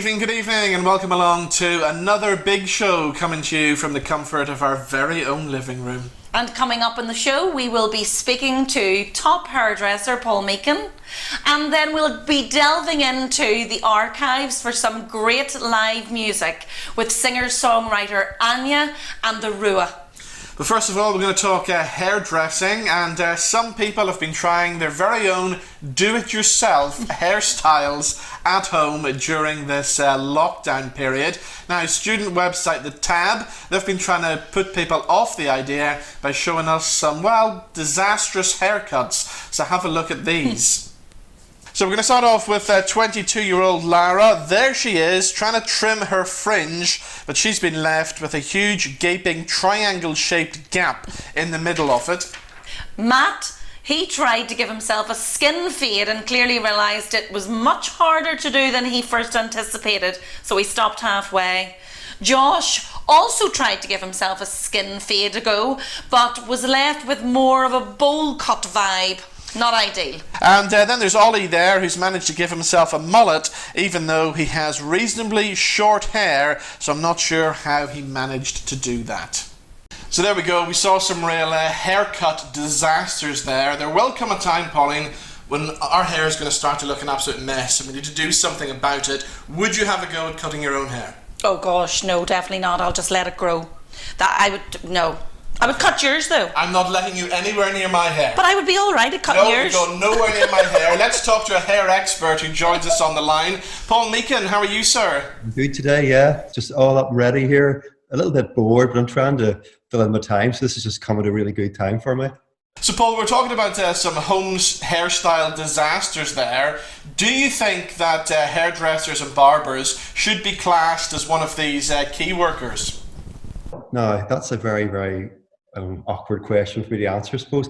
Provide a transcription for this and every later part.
good evening, and welcome along to another big show coming to you from the comfort of our very own living room. And coming up in the show, we will be speaking to top hairdresser Paul Meekin, and then we'll be delving into the archives for some great live music with singer-songwriter A.N.J.A The Rua. But first of all, we're going to talk hairdressing, and some people have been trying their very own do-it-yourself hairstyles at home during this lockdown period. Now, student website The Tab, they've been trying to put people off the idea by showing us some, well, disastrous haircuts. So have a look at these. So we're going to start off with 22-year-old Lara. There she is, trying to trim her fringe, but she's been left with a huge gaping triangle-shaped gap in the middle of it. Matt, he tried to give himself a skin fade and clearly realised it was much harder to do than he first anticipated, so he stopped halfway. Josh also tried to give himself a skin fade to go, but was left with more of a bowl cut vibe. Not ideal. And then there's Ollie there, who's managed to give himself a mullet, even though he has reasonably short hair, so I'm not sure how he managed to do that. So there we go, we saw some real haircut disasters there. There will come a time, Pauline, when our hair is going to start to look an absolute mess and we need to do something about it. Would you have a go at cutting your own hair? Oh gosh, no, definitely not. I'll just let it grow. No. I would cut yours though. I'm not letting you anywhere near my hair. But I would be alright at cutting yours. No, you go nowhere near my hair. Let's talk to a hair expert who joins us on the line. Paul Meekin, how are you, sir? I'm good today, yeah. Just all up ready here. A little bit bored, but I'm trying to fill in my time, so this is just coming at a really good time for me. So Paul, we're talking about some home hairstyle disasters there. Do you think that hairdressers and barbers should be classed as one of these key workers? No, that's a very, very awkward question for me to answer, I suppose.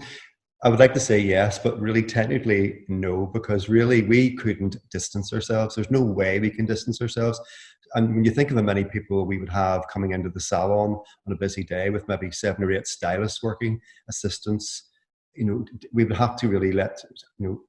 I would like to say yes, but really technically no, because really we couldn't distance ourselves. There's no way we can distance ourselves. And when you think of the many people we would have coming into the salon on a busy day with maybe 7 or 8 stylists working, assistants, we would have to really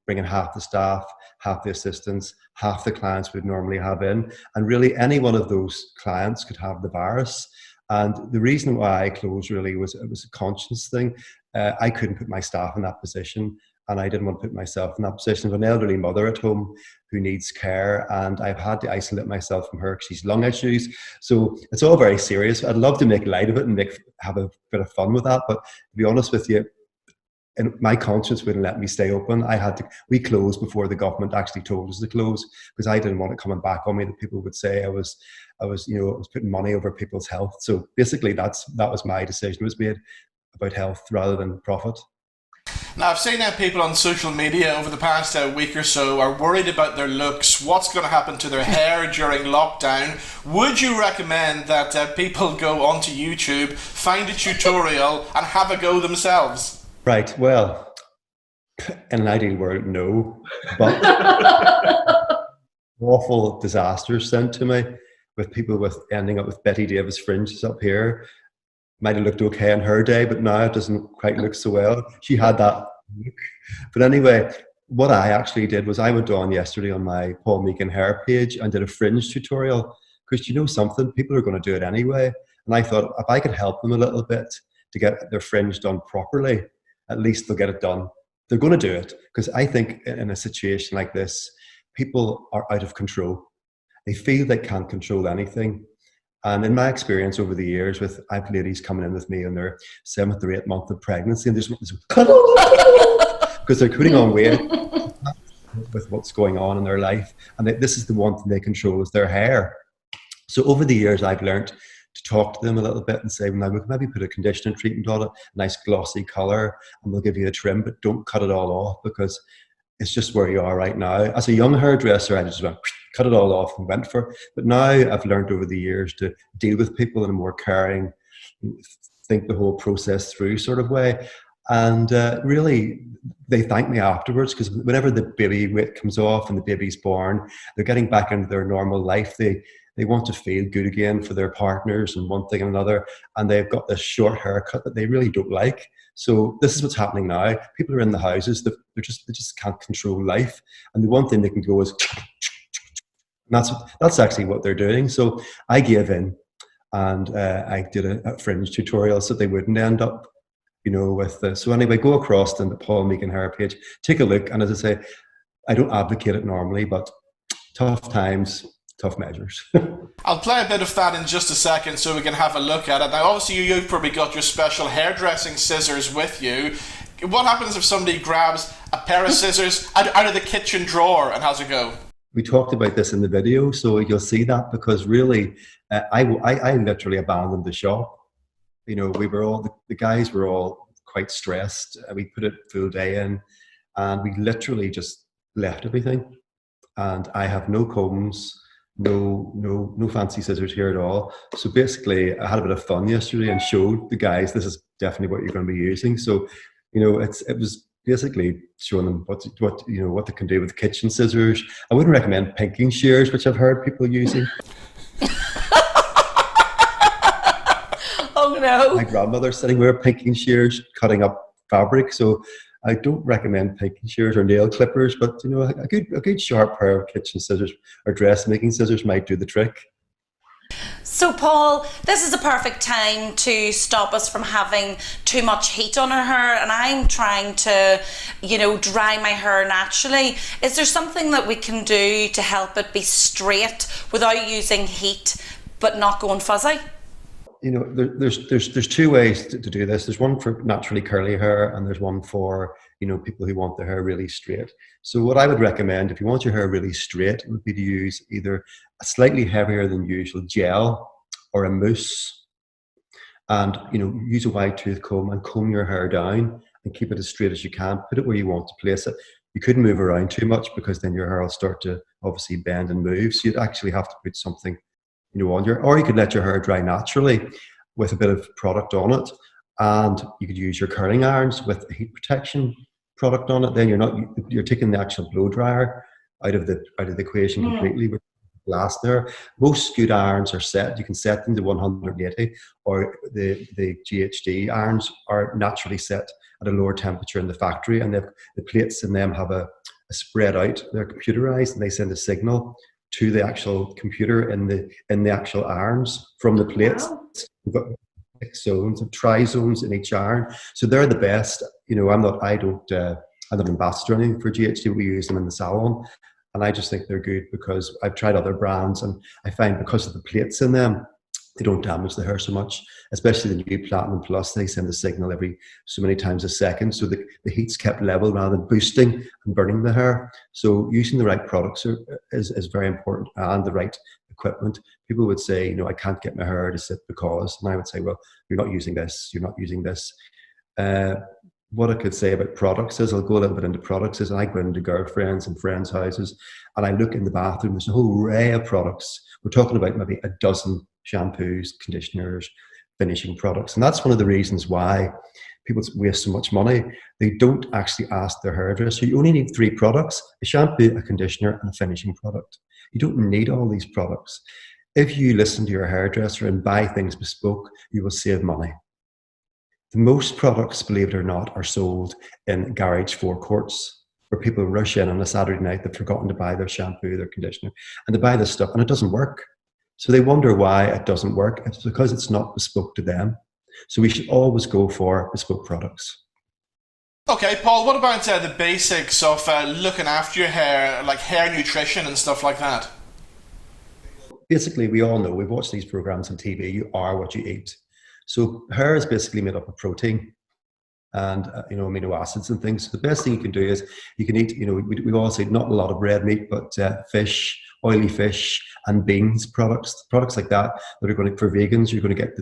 bring in half the staff, half the assistants, half the clients we'd normally have in. And really any one of those clients could have the virus. And the reason why I closed really was it was a conscience thing. I couldn't put my staff in that position, and I didn't want to put myself in that position of an elderly mother at home who needs care, and I've had to isolate myself from her because she's lung issues. So it's all very serious. I'd love to make light of it and have a bit of fun with that, but to be honest with you, and my conscience wouldn't let me stay open. We closed before the government actually told us to close, because I didn't want it coming back on me that people would say I was putting money over people's health. So basically that was my decision. It was made about health rather than profit. Now, I've seen people on social media over the past week or so are worried about their looks, what's going to happen to their hair during lockdown. Would you recommend that people go onto YouTube, find a tutorial and have a go themselves? Right, well, in an ideal world, no, but awful disasters sent to me with people ending up with Betty Davis fringes up here. Might have looked okay in her day, but now it doesn't quite look so well. She had that look. But anyway, what I actually did was I went on yesterday on my Paul Meekin hair page and did a fringe tutorial, because you know something, people are going to do it anyway. And I thought if I could help them a little bit to get their fringe done properly, at least they'll get it done. They're going to do it, because I think in a situation like this, people are out of control. They feel they can't control anything. And in my experience over the years, I have ladies coming in with me on their 7th or 8th month of pregnancy, and they're just because they're putting on weight with what's going on in their life. And this is the one thing they control, is their hair. So over the years, I've learned to talk to them a little bit and say, well, now we can maybe put a conditioning treatment on it, a nice glossy colour, and we'll give you a trim, but don't cut it all off, because it's just where you are right now. As a young hairdresser, I just went, cut it all off and went for it. But now I've learned over the years to deal with people in a more caring, think the whole process through sort of way. And really, they thank me afterwards, because whenever the baby weight comes off and the baby's born, they're getting back into their normal life. They want to feel good again for their partners and one thing and another, and they've got this short haircut that they really don't like. So this is what's happening now. People are in the houses, they just can't control life, and the one thing they can go is That's actually what they're doing. So I gave in, and I did a Fringe tutorial so they wouldn't end up, with the. So anyway, go across to the Paul Meekin hair page, take a look, and as I say, I don't advocate it normally, but tough times, tough measures. I'll play a bit of that in just a second so we can have a look at it. Now, obviously, you've probably got your special hairdressing scissors with you. What happens if somebody grabs a pair of scissors out of the kitchen drawer, and how's it go? We talked about this in the video, so you'll see that, because really, I literally abandoned the shop. We were all, the guys were all quite stressed. We put a full day in, and we literally just left everything. And I have no combs, no fancy scissors here at all. So basically, I had a bit of fun yesterday and showed the guys this is definitely what you're going to be using. So, it was basically showing them what they can do with kitchen scissors. I wouldn't recommend pinking shears, which I've heard people using. Oh no! My grandmother's sitting with pinking shears, cutting up fabric. So I don't recommend pinking shears or nail clippers, but a good sharp pair of kitchen scissors or dressmaking scissors might do the trick. So Paul, this is a perfect time to stop us from having too much heat on our hair, and I'm trying to, dry my hair naturally. Is there something that we can do to help it be straight without using heat but not going fuzzy? There's two ways to do this. There's one for naturally curly hair, and there's one for people who want their hair really straight. So what I would recommend, if you want your hair really straight, would be to use either a slightly heavier than usual gel or a mousse, and use a wide tooth comb and comb your hair down and keep it as straight as you can. Put it where you want to place it. You couldn't move around too much, because then your hair will start to obviously bend and move. So you'd actually have to put something on your, or you could let your hair dry naturally with a bit of product on it, and you could use your curling irons with a heat protection product on it. Then you're taking the actual blow dryer out of the equation completely with glass there. Most good irons are set. You can set them to 180, or the GHD irons are naturally set at a lower temperature in the factory, and the plates in them have a spread out. They're computerized, and they send a signal to the actual computer in the actual irons from the plates. Wow. We've got 6 zones of tri-zones in each iron, so they're the best. I'm not an ambassador or anything for GHD. We use them in the salon, and I just think they're good because I've tried other brands, and I find because of the plates in them, they don't damage the hair so much. Especially the new Platinum Plus, they send a signal every so many times a second, so the heat's kept level rather than boosting and burning the hair. So using the right products is very important, and the right equipment. People would say, I can't get my hair to sit because, and I would say, well, you're not using this, you're not using this. What I could say about products is, I'll go a little bit into products, is I go into girlfriends and friends' houses, and I look in the bathroom, there's a whole array of products. We're talking about maybe a dozen shampoos, conditioners, finishing products. And that's one of the reasons why people waste so much money. They don't actually ask their hairdresser. You only need 3 products: a shampoo, a conditioner, and a finishing product. You don't need all these products. If you listen to your hairdresser and buy things bespoke, you will save money. The most products, believe it or not, are sold in garage forecourts, where people rush in on a Saturday night, they've forgotten to buy their shampoo, their conditioner, and they buy this stuff and it doesn't work. So they wonder why it doesn't work. It's because it's not bespoke to them. So we should always go for bespoke products. Okay, Paul, what about the basics of looking after your hair, like hair nutrition and stuff like that? Basically, we all know, we've watched these programs on TV, you are what you eat. So hair is basically made up of protein and amino acids and things. So the best thing you can do is you can eat, we all say not a lot of red meat, but fish, oily fish, and beans products like that are going to, for vegans, you're going to get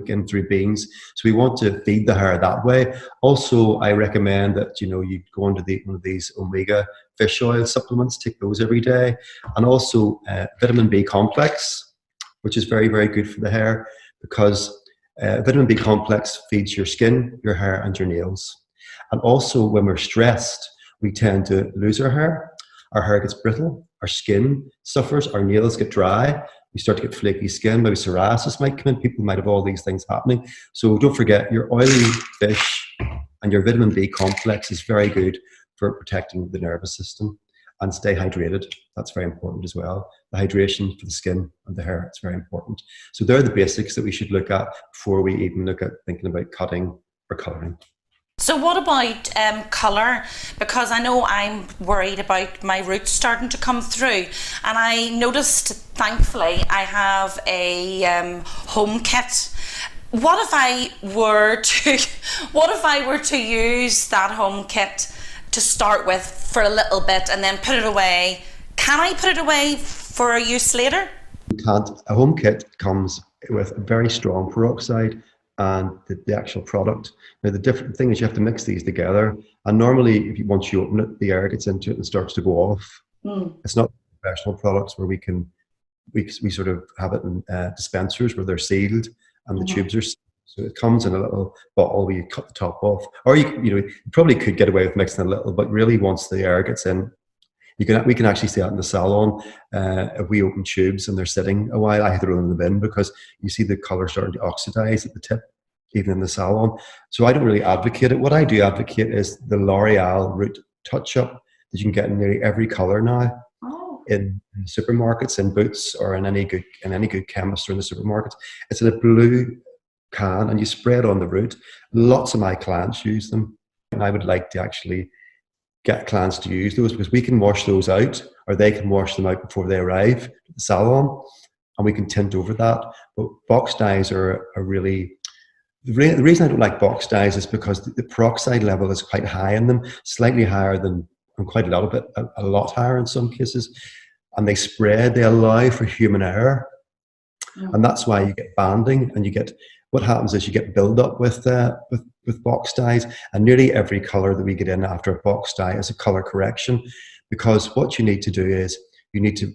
getting through beans. So we want to feed the hair that way. Also, I recommend that you go into one of these omega fish oil supplements, take those every day, and also vitamin B complex, which is very, very good for the hair, because vitamin B complex feeds your skin, your hair, and your nails. And also, when we're stressed, we tend to lose our hair gets brittle, our skin suffers, our nails get dry, we start to get flaky skin, maybe psoriasis might come in, people might have all these things happening. So don't forget, your oily fish and your vitamin B complex is very good for protecting the nervous system. and stay hydrated. That's very important as well. The hydration for the skin and the hair, it's very important. So they're the basics that we should look at before we even look at thinking about cutting or colouring. So what about colour? Because I know I'm worried about my roots starting to come through, and I noticed, thankfully, I have a home kit. What if I were to use that home kit to start with for a little bit and then put it away? Can I put it away for use later? You can't. A home kit comes with a very strong peroxide and the actual product. Now the different thing is you have to mix these together, and normally once you open it, the air gets into it and starts to go off. It's not professional products where we sort of have it in dispensers where they're sealed and the tubes are sealed. So it comes in a little bottle where you cut the top off, or you probably could get away with mixing a little, but really once the air gets in, we can actually see that in the salon. If we open tubes and they're sitting a while, I throw them in the bin because you see the colour starting to oxidize at the tip, even in the salon. So I don't really advocate it. What I do advocate is the L'Oreal Root Touch-Up that you can get in nearly every colour now. In supermarkets, in Boots, or in any good chemist or in the supermarkets. It's in a blue can and you spray it on the root. Lots of my clients use them, and I would like to actually get clients to use those because we can wash those out, or they can wash them out before they arrive at the salon, and we can tint over that. But box dyes are really... The reason I don't like box dyes is because the peroxide level is quite high in them, slightly higher than, and quite a lot higher in some cases. And they allow for human error. And that's why you get banding, and what happens is you get build up with box dyes, and nearly every colour that we get in after a box dye is a colour correction, because what you need to do is you need to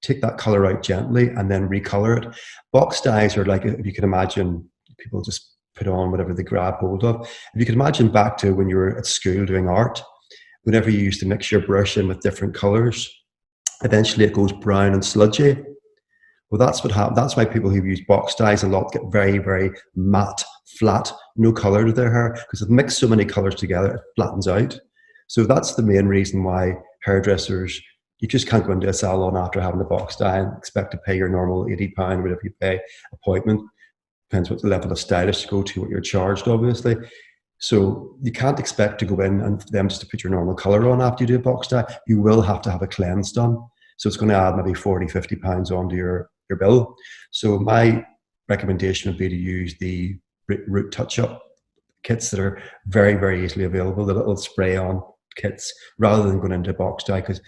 take that colour out gently and then recolour it. Box dyes are like, if you can imagine, people just put on whatever they grab hold of. If you can imagine back to when you were at school doing art, whenever you used to mix your brush in with different colours, eventually it goes brown and sludgy. Well, that's what happens. That's why people who use box dyes a lot get very, very matte, flat, no colour to their hair, because they've mixed so many colours together, it flattens out. So that's the main reason why hairdressers, you just can't go into a salon after having a box dye and expect to pay your normal £80, whatever you pay appointment. Depends what the level of stylist you go to, what you're charged, obviously. So you can't expect to go in and for them just to put your normal colour on after you do a box dye. You will have to have a cleanse done. So it's going to add maybe £40, £50 onto your bill. So my recommendation would be to use the Root Touch-Up kits that are very, very easily available, the little spray-on kits, rather than going into a box dye, because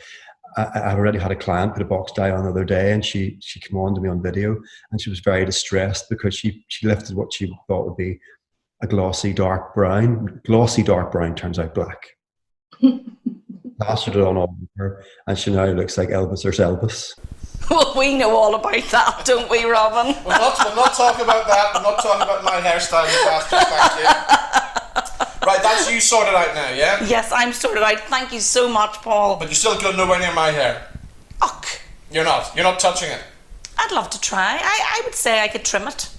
I already had a client put a box dye on the other day, and she came on to me on video, and she was very distressed because she lifted what she thought would be a glossy dark brown. Glossy dark brown turns out black. Plastered it on all over her, and she now looks like Elvis's Elvis. Well, we know all about that, don't we, Robin? We'll not talk about that. We'll not talk about my hairstyle disaster. Thank you. Right, that's you sorted out now, yeah? Yes, I'm sorted out. Thank you so much, Paul. But you're still going nowhere near my hair. Ugh. You're not touching it. I'd love to try. I would say I could trim it.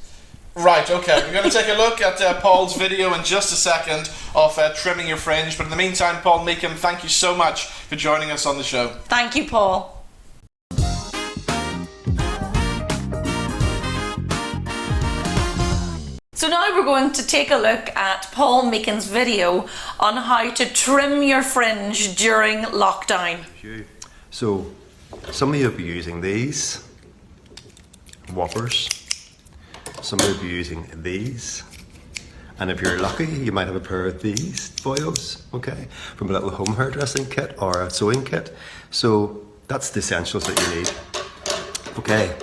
Right, okay. We're going to take a look at Paul's video in just a second of trimming your fringe. But in the meantime, Paul Meekin, thank you so much for joining us on the show. Thank you, Paul. So now we're going to take a look at Paul Meekin's video on how to trim your fringe during lockdown. So some of you will be using these whoppers, some of you will be using these, and if you're lucky you might have a pair of these foils, okay, from a little home hairdressing kit or a sewing kit. So that's the essentials that you need. Okay,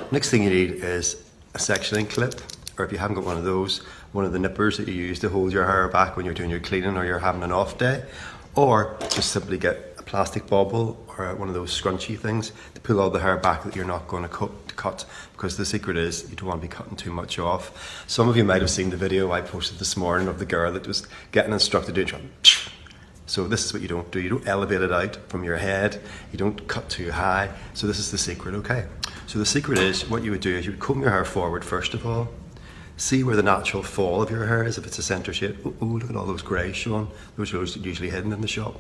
next thing you need is a sectioning clip, or if you haven't got one of those, one of the nippers that you use to hold your hair back when you're doing your cleaning or you're having an off day, or just simply get a plastic bobble or one of those scrunchy things to pull all the hair back that you're not going to cut, because the secret is you don't want to be cutting too much off. Some of you might have seen the video I posted this morning of the girl that was getting instructed to do it. So this is what you don't do. You don't elevate it out from your head. You don't cut too high. So this is the secret, okay? So the secret is, what you would do is you would comb your hair forward first of all. See where the natural fall of your hair is, if it's a centre shade. Oh, look at all those greys showing. Those are usually hidden in the shop.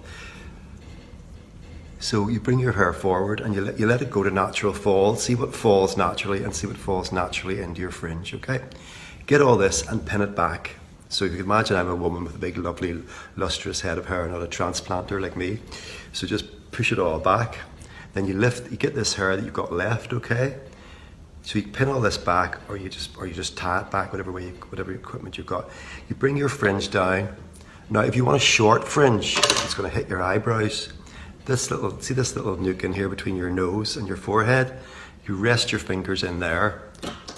So you bring your hair forward and you let it go to natural fall. See what falls naturally and see what falls naturally into your fringe, okay? Get all this and pin it back. So you can imagine I'm a woman with a big, lovely, lustrous head of hair, not a transplanter like me. So just push it all back. Then you get this hair that you've got left, okay? So you pin all this back, or you just tie it back, whatever equipment you've got. You bring your fringe down. Now, if you want a short fringe, it's going to hit your eyebrows. See this little nook in here between your nose and your forehead? You rest your fingers in there.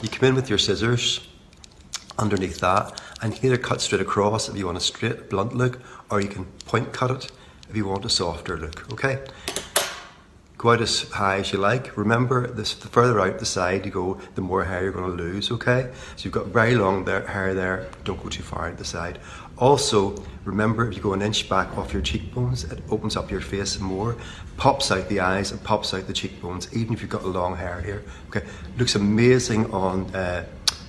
You come in with your scissors underneath that, and you can either cut straight across if you want a straight, blunt look, or you can point cut it if you want a softer look, okay? Go out as high as you like. Remember, the further out the side you go, the more hair you're going to lose, okay? So you've got very long hair there, don't go too far out the side. Also, remember, if you go an inch back off your cheekbones, it opens up your face more, pops out the eyes and pops out the cheekbones, even if you've got long hair here, okay? Looks amazing on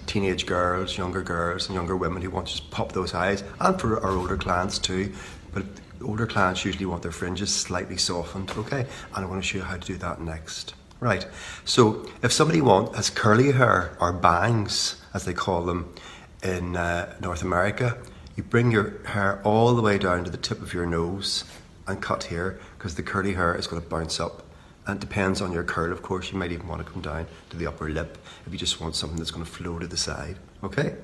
teenage girls, and younger women who want to just pop those eyes, and for our older clients too. But older clients usually want their fringes slightly softened, okay? And I want to show you how to do that next. Right, so if somebody has curly hair, or bangs, as they call them in North America, you bring your hair all the way down to the tip of your nose and cut here, because the curly hair is going to bounce up. And it depends on your curl, of course. You might even want to come down to the upper lip if you just want something that's going to flow to the side, okay?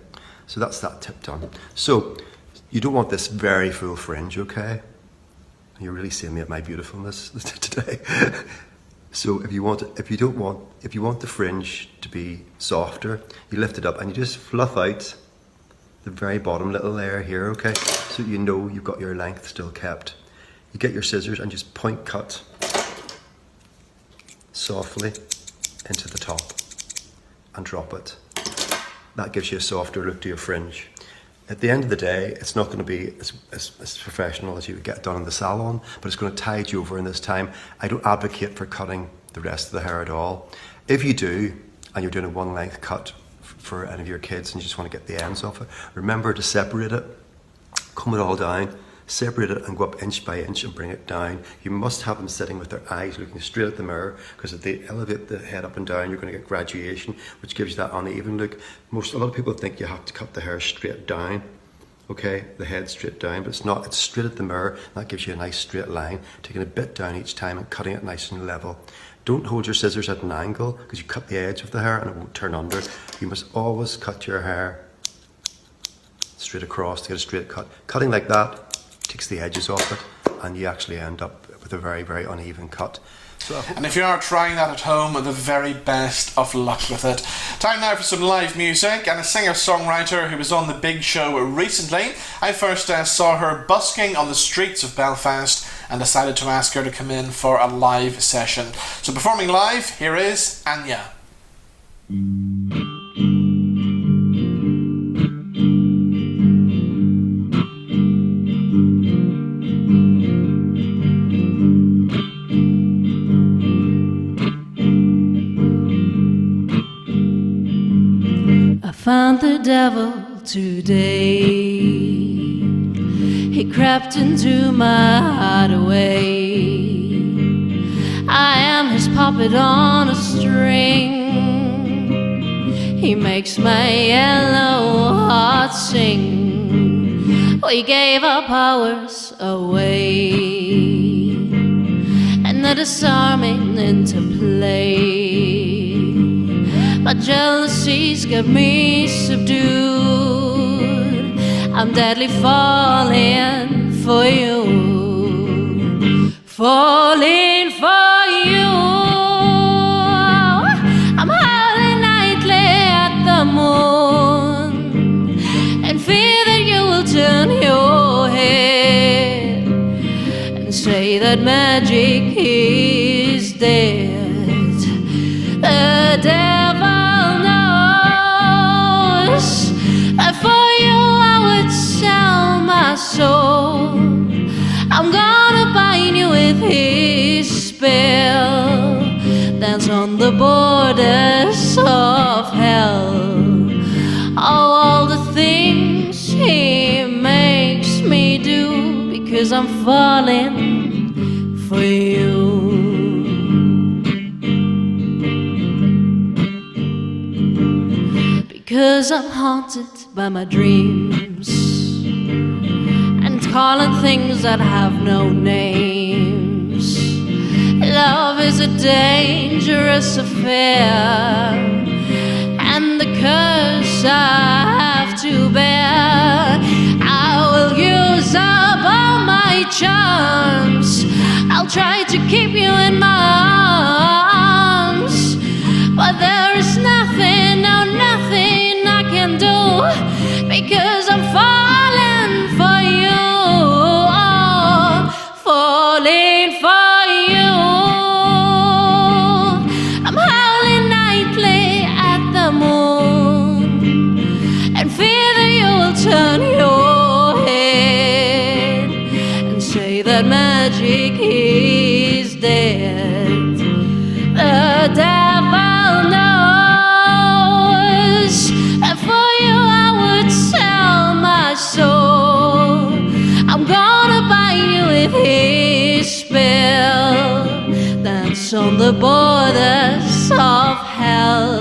So that's that tip done. So you don't want this very full fringe, okay? You're really seeing me at my beautifulness today. So if you want the fringe to be softer, you lift it up and you just fluff out the very bottom little layer here, okay? So you know you've got your length still kept. You get your scissors and just point cut softly into the top and drop it. That gives you a softer look to your fringe. At the end of the day, it's not going to be as professional as you would get done in the salon, but it's going to tide you over in this time. I don't advocate for cutting the rest of the hair at all. If you do, and you're doing a one length cut for any of your kids and you just want to get the ends off it, remember to separate it, comb it all down, separate it and go up inch by inch and bring it down. You must have them sitting with their eyes looking straight at the mirror, because if they elevate the head up and down, you're going to get graduation, which gives you that uneven look. A lot of people think you have to cut the hair straight down, okay, the head straight down, but it's not. It's straight at the mirror. That gives you a nice straight line, taking a bit down each time and cutting it nice and level. Don't hold your scissors at an angle, because you cut the edge of the hair and it won't turn under. You must always cut your hair straight across to get a straight cut. Cutting like that takes the edges off it, and you actually end up with a very, very uneven cut. And if you are trying that at home, the very best of luck with it. Time now for some live music, and a singer-songwriter who was on The Big Show recently. I first saw her busking on the streets of Belfast and decided to ask her to come in for a live session. So performing live, here is A.N.J.A. I found the devil today. He crept into my hideaway. I am his puppet on a string. He makes my yellow heart sing. We gave our powers away and the disarming into play. My jealousies got me subdued. I'm deadly falling for you, falling for you. I'm howling nightly at the moon and fear that you will turn your head and say that magic is dead. The devil knows that for you I would sell my soul. I'm gonna bind you with his spell, dance on the borders of hell. Oh, all the things he makes me do, because I'm falling for you. 'cause I'm haunted by my dreams and calling things that have no names. Love is a dangerous affair, and the curse I have to bear. I will use up all my charms. I'll try to keep you in my arms, but there is nothing, no nothing I can do, because I'm falling for you, falling for you. I'm howling nightly at the moon and fear that you will turn your head and say that magic is dead. The devil knows that for you I would sell my soul. I'm gonna buy you with his spell. Dance on the borders of hell.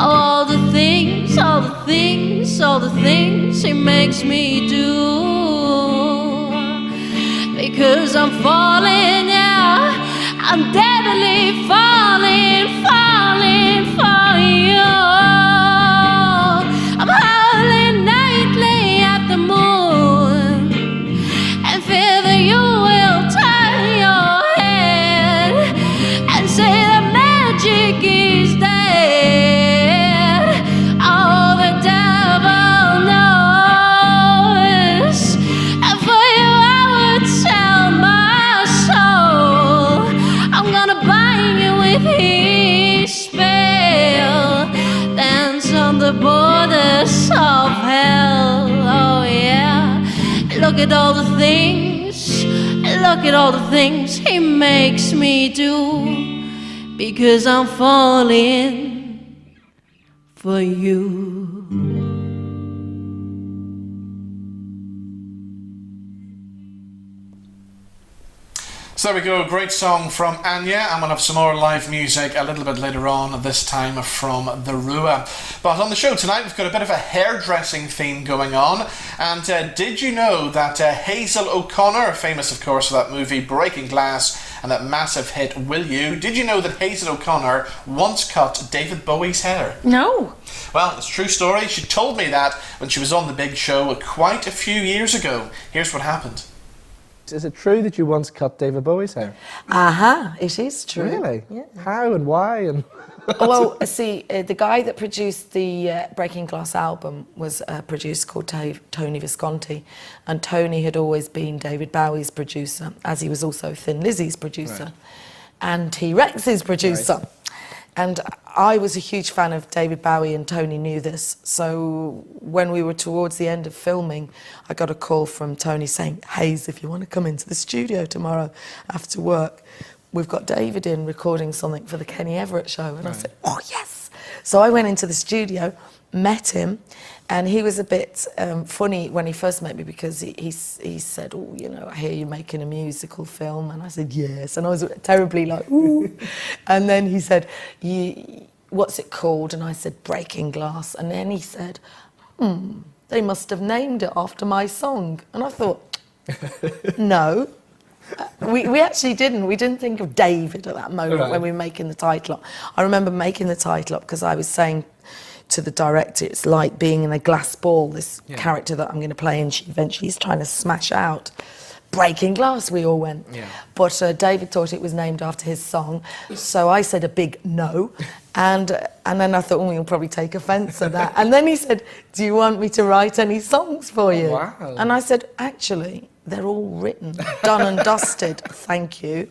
All the things, all the things, all the things he makes me do. Because I'm falling, yeah, I'm deadly falling, falling for you. I'm howling nightly at the moon and fear that you will turn your head and say that magic is dead. Oh, the devil knows, and for you I would sell my soul. I'm gonna buy you with his spell. Dance on the borders of hell. Oh yeah. Look at all the things, look at all the things he makes me do, because I'm falling for you. So there we go, a great song from A.N.J.A, and we'll have some more live music a little bit later on, this time from The Rua. But on the show tonight we've got a bit of a hairdressing theme going on, and did you know that Hazel O'Connor, famous of course for that movie Breaking Glass and that massive hit Will You, did you know that Hazel O'Connor once cut David Bowie's hair? No. Well, it's a true story. She told me that when she was on The Big Show quite a few years ago. Here's what happened. Is it true that you once cut David Bowie's hair? It is true. Really? Yeah. How and why? And Well, see, the guy that produced the Breaking Glass album was a producer called Tony Visconti, and Tony had always been David Bowie's producer, as he was also Thin Lizzy's producer, Right. and T-Rex's producer. Right. And I was a huge fan of David Bowie, and Tony knew this. So when we were towards the end of filming, I got a call from Tony saying, "Hayes, if you want to come into the studio tomorrow after work, we've got David in recording something for the Kenny Everett show." And I said, "Oh, yes." So I went into the studio, met him, and he was a bit funny when he first met me, because he said, "Oh, you know, I hear you're making a musical film." And I said, "Yes." And I was terribly like, "Ooh." And then he said, "What's it called?" And I said, "Breaking Glass." And then he said, "They must have named it after my song." And I thought, no. We actually didn't. We didn't think of David at that moment Right. when we were making the title up. I remember making the title up because I was saying to the director, it's like being in a glass ball, this character that I'm going to play, and she eventually is trying to smash out. Breaking Glass, we all went. Yeah. But David thought it was named after his song, so I said a big no. And then I thought, oh, he'll probably take offence at that. And then he said, "Do you want me to write any songs for you?" wow. And I said, "Actually, they're all written, done and dusted, thank you."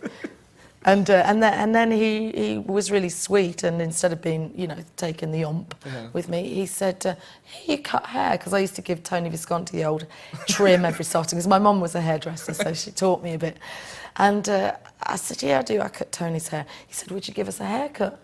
And then he was really sweet, and instead of being, you know, taking the ump with me, he said, "Here, you cut hair," because I used to give Tony Visconti the old trim every so often, because my mum was a hairdresser, so she taught me a bit. And I said, "Yeah, I do, I cut Tony's hair." He said, "Would you give us a haircut?"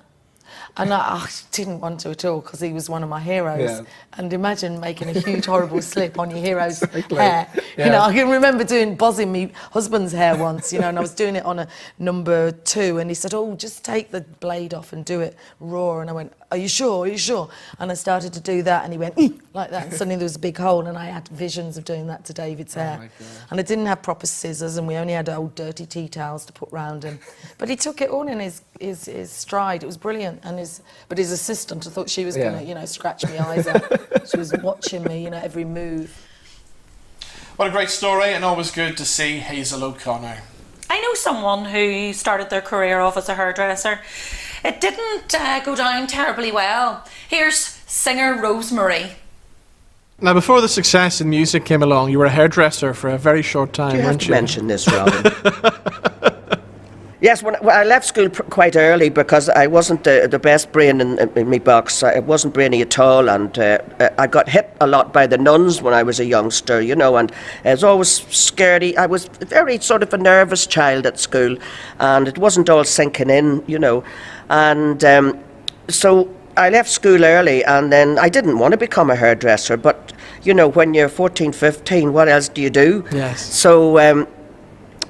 And I didn't want to at all because he was one of my heroes. Yeah. And imagine making a huge, horrible slip on your hero's Exactly. hair. Yeah. You know, I can remember bossing my husband's hair once, you know, and I was doing it on a number 2, and he said, oh, just take the blade off and do it raw. And I went, are you sure? Are you sure? And I started to do that, and he went, like that. And suddenly there was a big hole, and I had visions of doing that to David's hair. my God. And I didn't have proper scissors, and we only had old dirty tea towels to put round him. But he took it all in his stride. It was brilliant. And but his assistant, I thought she was going to, you know, scratch my eyes out. She was watching me, you know, every move. What a great story, and always good to see Hazel O'Connor. I know someone who started their career off as a hairdresser. It didn't go down terribly well. Here's singer Rose-Marie. Now, before the success in music came along, you were a hairdresser for a very short time, You have weren't to you? mention this, Robin. Yes, when I left school quite early because I wasn't the best brain in my box. I wasn't brainy at all, and I got hit a lot by the nuns when I was a youngster, you know, and I was always scaredy. I was very sort of a nervous child at school, and it wasn't all sinking in, you know. And so I left school early, and then I didn't want to become a hairdresser, but, you know, when you're 14, 15, what else do you do? Yes. So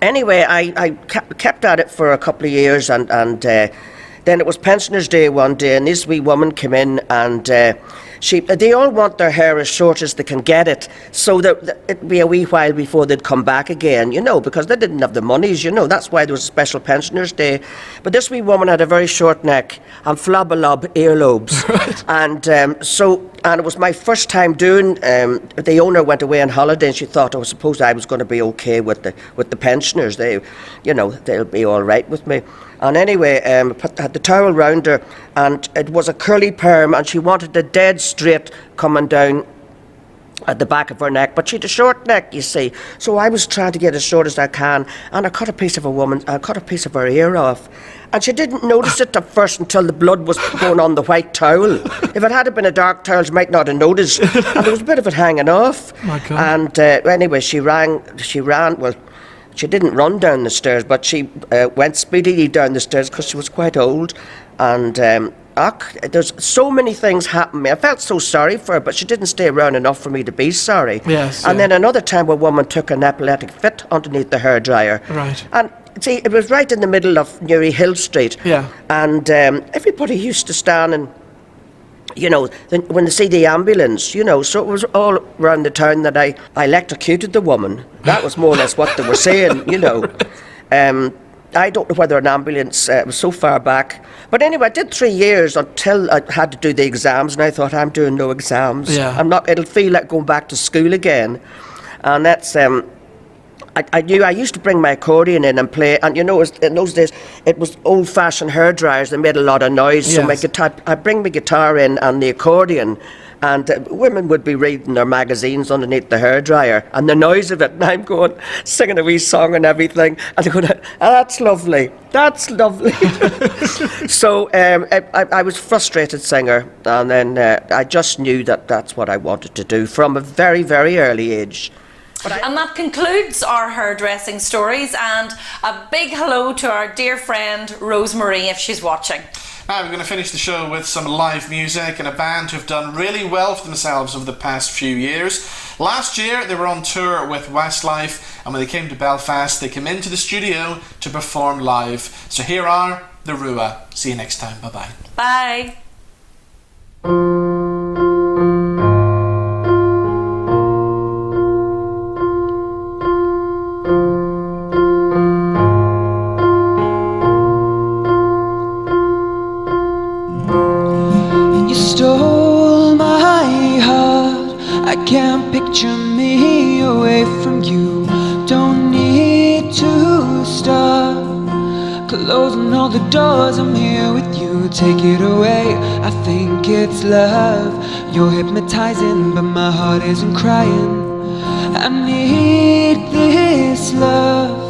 anyway, I kept at it for a couple of years, and then it was Pensioners' Day one day, and this wee woman came in, and they all want their hair as short as they can get it, so that it'd be a wee while before they'd come back again, you know, because they didn't have the monies, you know. That's why there was a special Pensioners' Day. But this wee woman had a very short neck and flabberlob earlobes. And and it was my first time doing. The owner went away on holiday, and she thought, I suppose I was going to be okay with the pensioners. They, you know, they'll be all right with me. And anyway, had the towel round her, and it was a curly perm, and she wanted it dead straight coming down at the back of her neck, but she had a short neck, you see. So I was trying to get as short as I can, and I cut a piece of her ear off. And she didn't notice it at first until the blood was going on the white towel. If it had been a dark towel, she might not have noticed. And there was a bit of it hanging off. My God. And anyway, she ran, well, she didn't run down the stairs, but she went speedily down the stairs because she was quite old. And there's so many things happened. I felt so sorry for her, but she didn't stay around enough for me to be sorry. Yes. And then another time a woman took an epileptic fit underneath the hairdryer. Right. And see, it was right in the middle of Newry Hill Street. Yeah. And everybody used to stand and, you know, when they see the ambulance, you know, so it was all around the town that I electrocuted the woman. That was more or less what they were saying, you know. I don't know whether an ambulance was so far back. But anyway, I did 3 years until I had to do the exams, and I thought, I'm doing no exams. Yeah. It'll feel like going back to school again. And that's, I knew I used to bring my accordion in and play, and you know, in those days, it was old-fashioned hairdryers that made a lot of noise. So Yes. I'd bring my guitar in and the accordion, and women would be reading their magazines underneath the hairdryer, and the noise of it, and I'm going, singing a wee song and everything, and they're going, that's lovely, that's lovely. So I was a frustrated singer, and then I just knew that that's what I wanted to do from a very, very early age. And that concludes our hairdressing stories, and a big hello to our dear friend Rose-Marie if she's watching. Now we're going to finish the show with some live music and a band who've done really well for themselves over the past few years. Last year they were on tour with Westlife, and when they came to Belfast they came into the studio to perform live. So here are The Rua. See you next time. Bye bye. Bye. You stole my heart. I can't picture me away from you. Don't need to stop closing all the doors. I'm here with you. Take it away. I think it's love. You're hypnotizing, but my heart isn't crying. I need this love.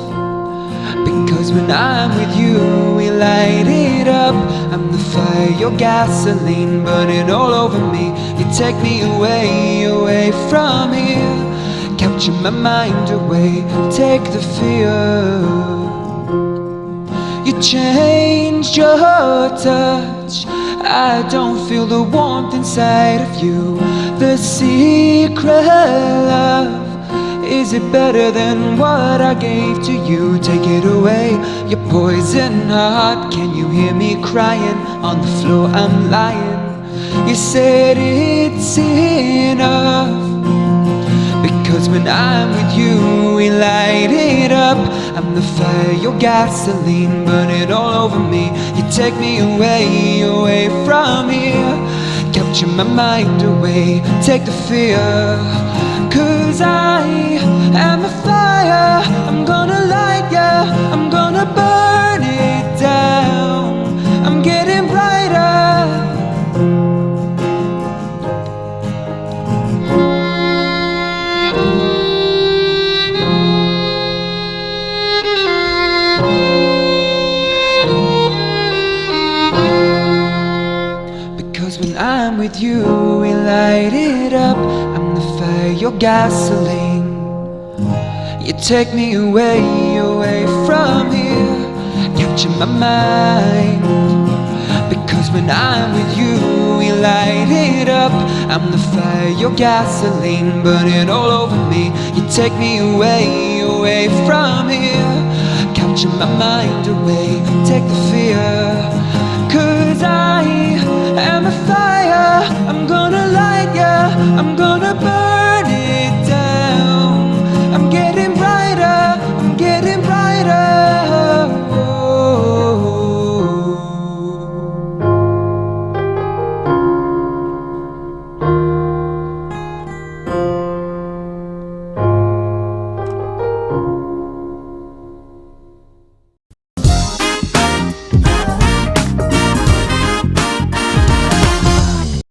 Because when I'm with you, we light it up. I'm the fire, your gasoline burning all over me. You take me away, away from here. Capture my mind away, take the fear. You changed your touch. I don't feel the warmth inside of you. The secret love, is it better than what I gave to you? Take it away, your poison heart. Can you hear me crying? On the floor I'm lying. You said it's enough, because when I'm with you, we light it up. I'm the fire, your gasoline, burning all over me. You take me away, away from here. Capture my mind away, take the fear. Cause I am a fire, I'm gonna light ya, I'm gonna burn it down. I'm getting brighter. Because when I'm with you, we light it up. I'm the fire, your gasoline. You take me away, away from here. Capture my mind. Because when I'm with you, we light it up. I'm the fire, your gasoline, burning all over me. You take me away, away from here. Capture my mind away, take the fear.